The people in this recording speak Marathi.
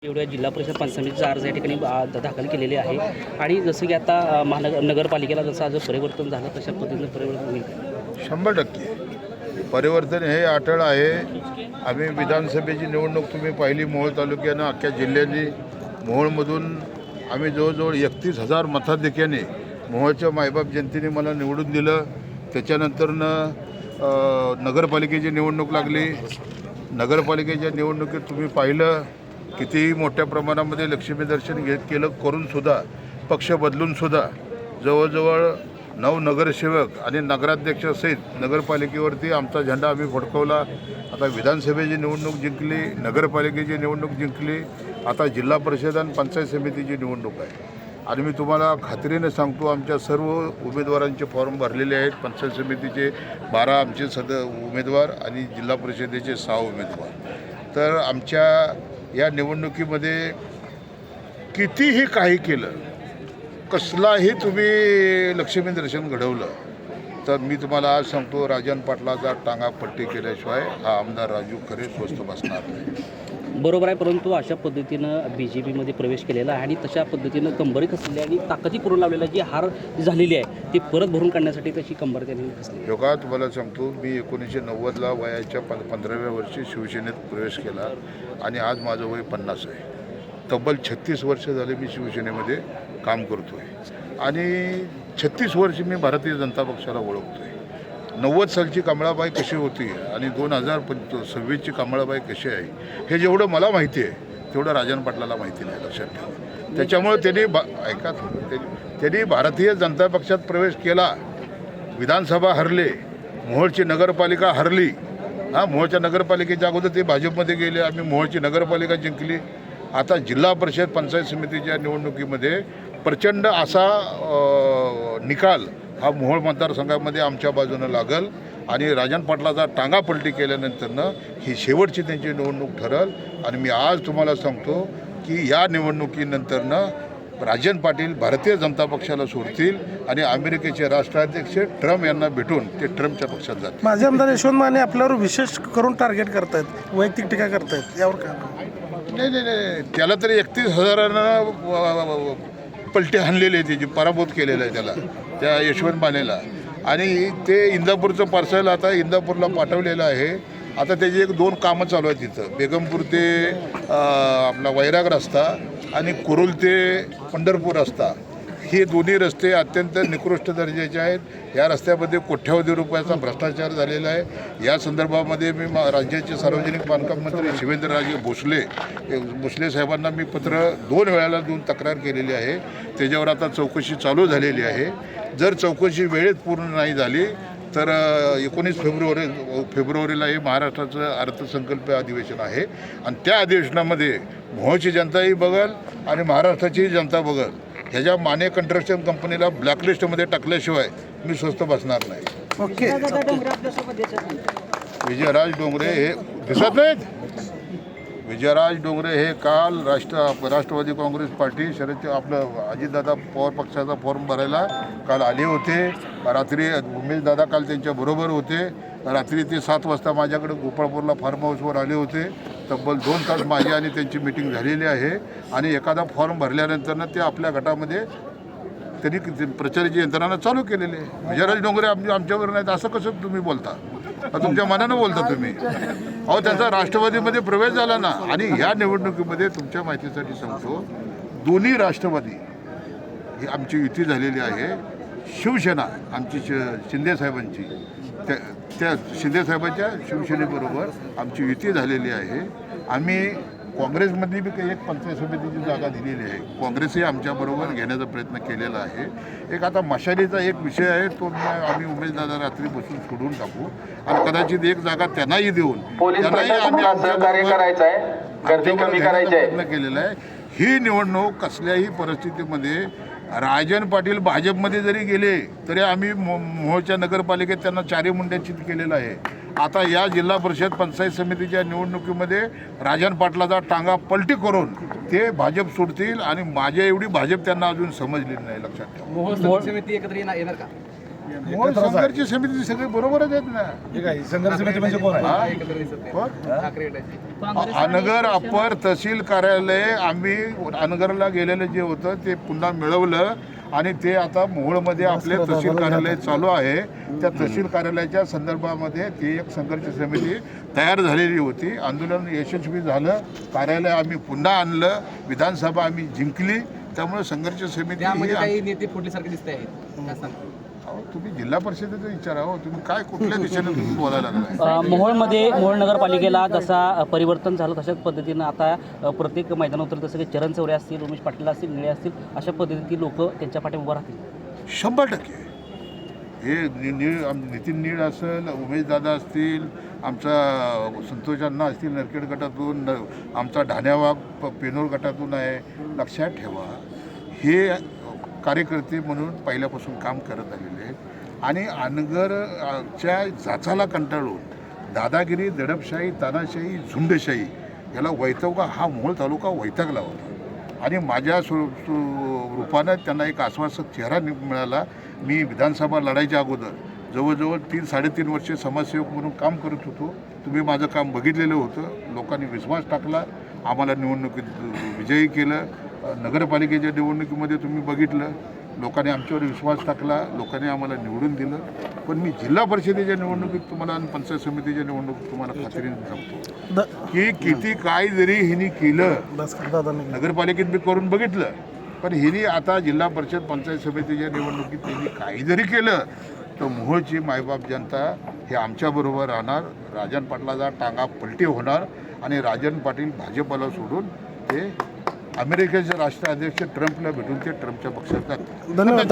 एवढ्या जिल्हा परिषद पंचायत समितीचा अर्ज या ठिकाणी दाखल केलेले आहे आणि जसं की आता नगरपालिकेला जसं आज परिवर्तन झालं तशा पद्धतीनं परिवर्तन होईल. 100% परिवर्तन हे अटळ आहे. आम्ही विधानसभेची निवडणूक तुम्ही पाहिली मोहोळ तालुक्यानं अख्ख्या जिल्ह्याने मोहोळमधून आम्ही जवळजवळ 31,000 मताधिक्याने मोहोळच्या मायबाप जनतेने मला निवडून दिलं. त्याच्यानंतरनं नगरपालिकेची निवडणूक लागली. नगरपालिकेच्या निवडणुकीत तुम्ही पाहिलं कितीही मोठ्या प्रमाणामध्ये लक्ष्मी दर्शन केलं करूनसुद्धा पक्ष बदलूनसुद्धा जवळजवळ 9 नगरसेवक आणि नगराध्यक्षासहित नगरपालिकेवरती आमचा झेंडा आम्ही फडकवला. आता विधानसभेची निवडणूक जिंकली, नगरपालिकेची निवडणूक जिंकली, आता जिल्हा परिषद आणि पंचायत समितीची निवडणूक आहे. आणि मी तुम्हाला खात्रीने सांगतो आमच्या सर्व उमेदवारांचे फॉर्म भरलेले आहेत. पंचायत समितीचे 12 आमचे उमेदवार आणि जिल्हा परिषदेचे 6 उमेदवार. तर आमच्या या निवडणुकीमध्ये कितीही काही केलं, कसलाही तुम्ही लक्ष्मी दर्शन घडवलं तर मी तुम्हाला आज सांगतो राजन पाटलाचा टांगा पट्टी केल्याशिवाय हा आमदार राजू खरे स्वस्थ बसणार नाही. बरोबर आहे, परंतु अशा पद्धतीनं BJPमध्ये प्रवेश केलेला आहे आणि तशा पद्धतीनं कंबरी खचलेली आणि ताकदी करून लावलेला जी हार झालेली आहे ती परत भरून काढण्यासाठी तशी कंबर त्यांनी खचली. योगा तुम्हाला सांगतो मी 1990ला वयाच्या 15व्या वर्षी शिवसेनेत प्रवेश केला आणि आज माझं वय 50 आहे. तब्बल 36 वर्ष झाले मी शिवसेनेमध्ये काम करतो आहे आणि 36 वर्ष मी भारतीय जनता पक्षाला ओळखतो आहे. 90 सालची कमळाबाई कशी होती आणि 2026ची कमळाबाई कशी आहे हे जेवढं मला माहिती आहे तेवढं राजन पाटलाला माहिती नाही, लक्षात ठेवा. त्याच्यामुळे त्यांनी भारतीय जनता पक्षात प्रवेश केला, विधानसभा हरले, मोहोळची नगरपालिका हरली. मोहोळच्या नगरपालिकेच्या अगोदर ते भाजपमध्ये गेले, आम्ही मोहोळची नगरपालिका जिंकली. आता जिल्हा परिषद पंचायत समितीच्या निवडणुकीमध्ये प्रचंड असा निकाल हा मोहोळ मतदारसंघामध्ये आमच्या बाजूनं लागल आणि राजन पाटलाचा टांगा पलटी केल्यानंतरनं ही शेवटची त्यांची निवडणूक ठरल. आणि मी आज तुम्हाला सांगतो की या निवडणुकीनंतरनं राजन पाटील भारतीय जनता पक्षाला सोडतील आणि अमेरिकेचे राष्ट्राध्यक्ष ट्रम्प यांना भेटून ते ट्रम्पच्या पक्षात जातील. माझे आमदार यशवंत माने आपल्यावर विशेष करून टार्गेट करतायत, वैयक्तिक टीका करतायत, यावर काय? नाही, त्याला तरी 31,000 पलटी हाणलेली आहे, त्याची पराभूत केलेला आहे त्याला, त्या यशवंत मानेला. आणि ते इंदापूरचं पार्सल आता इंदापूरला पाठवलेलं आहे. आता त्याची 1-2 कामं चालू आहेत तिथं. बेगमपूर ते आपला वैराग रस्ता आणि कुरुल ते पंढरपूर रस्ता, हे दोन्ही रस्ते अत्यंत निकृष्ट दर्जाचे आहेत. या रस्त्यामध्ये कोट्यावधी रुपयाचा भ्रष्टाचार झालेला आहे. या संदर्भामध्ये मी राज्याचे सार्वजनिक बांधकाम मंत्री शिवेंद्रराजे भोसले साहेबांना मी पत्र 2 वेळाला देऊन तक्रार केलेली आहे. त्याच्यावर आता चौकशी चालू झालेली आहे. जर चौकशी वेळेत पूर्ण नाही झाली तर 19 फेब्रुवारीला हे महाराष्ट्राचं अर्थसंकल्प अधिवेशन आहे आणि त्या अधिवेशनामध्ये मोहोळची जनताही बघल आणि महाराष्ट्राची जनता बघल. ह्याच्या माने कन्स्ट्रक्शन कंपनीला ब्लॅकलिस्टमध्ये टाकल्याशिवाय मी स्वस्त बसणार नाही. ओके. विजयराज डोंगरे हे दिसत नाहीत. विजयराज डोंगरे हे काल राष्ट्रवादी काँग्रेस पार्टी आपलं अजितदादा पवार पक्षाचा फॉर्म भरायला काल आले होते. रात्री उमेशदादा काल त्यांच्याबरोबर होते. रात्री ते 7 वाजता माझ्याकडे गोपाळपूरला फार्म हाऊसवर आले होते. तब्बल 2 तास माझी आणि त्यांची मीटिंग झालेली आहे आणि एखादा फॉर्म भरल्यानंतरनं ते आपल्या गटामध्ये त्यांनी प्रचाराची यंत्रणा चालू केलेली आहे. विजयराज डोंगरे आमच्यावर नाहीत असं कसं तुम्ही बोलता? तुमच्या मनानं बोलता तुम्ही. अहो त्यांचा राष्ट्रवादीमध्ये प्रवेश झाला ना. आणि या निवडणुकीमध्ये तुमच्या माहितीसाठी सांगतो, दोन्ही राष्ट्रवादी ही आमची युती झालेली आहे. शिवसेना आमची शिंदेसाहेबांची त्या शिंदेसाहेबांच्या शिवसेनेबरोबर आमची युती झालेली आहे. आम्ही काँग्रेसमध्ये बी एक पंचायत समितीची जागा दिलेली आहे. काँग्रेसही आमच्याबरोबर घेण्याचा प्रयत्न केलेला आहे. एक आता मशालीचा एक विषय आहे, तो आम्ही उमेशदादा रात्री बसून सोडून टाकू आणि कदाचित एक जागा त्यांनाही देऊन त्यांनाही आम्ही प्रयत्न केलेला आहे. ही निवडणूक कसल्याही परिस्थितीमध्ये राजन पाटील भाजपमध्ये जरी गेले तरी आम्ही मोहोळच्या नगरपालिकेत त्यांना 4 मुंड्याचित केलेलं आहे. आता या जिल्हा परिषद पंचायत समितीच्या निवडणुकीमध्ये राजन पाटलाचा टांगा पलटी करून ते भाजप सोडतील आणि माझ्या एवढी भाजप त्यांना अजून समजलेली नाही, लक्षात ठेवा. मोहोळ समिती एकत्र येणार का? मोहोळ संघर्ष समिती सगळे बरोबरच आहेत ना. संघर्ष समिती म्हणजे कोण आहे? अनगर अपर तहसील कार्यालय आम्ही अनगरला गेलेलं जे होतं ते पुन्हा मिळवलं आणि ते आता मोहोळमध्ये आपले तहसील कार्यालय चालू आहे. त्या तहसील कार्यालयाच्या संदर्भामध्ये ती एक संघर्ष समिती तयार झालेली होती. आंदोलन यशस्वी झालं, कार्यालय आम्ही पुन्हा आणलं, विधानसभा आम्ही जिंकली. त्यामुळे संघर्ष समिती ही काही नेते फुटल्यासारखे दिसत आहेत. अहो, तुम्ही जिल्हा परिषदेचा विचारा हो, तुम्ही काय कुठल्या दिशेने तुम्ही बोलायला लागलाय? मोहोळ नगरपालिकेला जसा परिवर्तन झालं तशाच पद्धतीनं आता प्रत्येक मैदानावर जसं की चरण चौरे असतील, उमेश पाटील असतील, निळे असतील, अशा पद्धतीने लोक त्यांच्या पाठी उभं राहतील. 100% हे नितीन नीळ असेल, उमेश दादा असतील, आमचा संतोष अण्णा असतील नरखेड गटातून, आमचा ढाण्यावाग पेनोर गटातून आहे. लक्षात ठेवा, हे कार्यकर्ते म्हणून पहिल्यापासून काम करत आलेले आहेत आणि अनगरच्या जाचाला कंटाळून दादागिरी, दडपशाही, तानाशाही, झुंडशाही याला वैताग हा मोहोळ तालुका वैतागला होता आणि माझ्या रूपानं त्यांना एक आश्वासक चेहरा मिळाला. मी विधानसभा लढायच्या अगोदर जवळजवळ 3-3.5 वर्षे समाजसेवक म्हणून काम करत होतो. तुम्ही माझं काम बघितलेलं होतं. लोकांनी विश्वास टाकला, आम्हाला निवडणुकीत विजयी केलं. नगरपालिकेच्या निवडणुकीमध्ये तुम्ही बघितलं, लोकांनी आमच्यावर विश्वास टाकला, लोकांनी आम्हाला निवडून दिलं. पण मी जिल्हा परिषदेच्या निवडणुकीत तुम्हाला आणि पंचायत समितीच्या निवडणुकीत तुम्हाला खात्रीने सांगतो की किती काय जरी हिने केलं, नगरपालिकेत मी करून बघितलं, पण हिने आता जिल्हा परिषद पंचायत समितीच्या निवडणुकीत त्यांनी काही जरी केलं तर मोहोळची मायबाप जनता हे आमच्याबरोबर राहणार. राजन पाटलाचा टांगा पलटी होणार आणि राजन पाटील भाजपला सोडून ते अमेरिकेचे राष्ट्राध्यक्ष ट्रम्पला भेटून ते ट्रम्पच्या पक्षात जातात. धन्यवाद.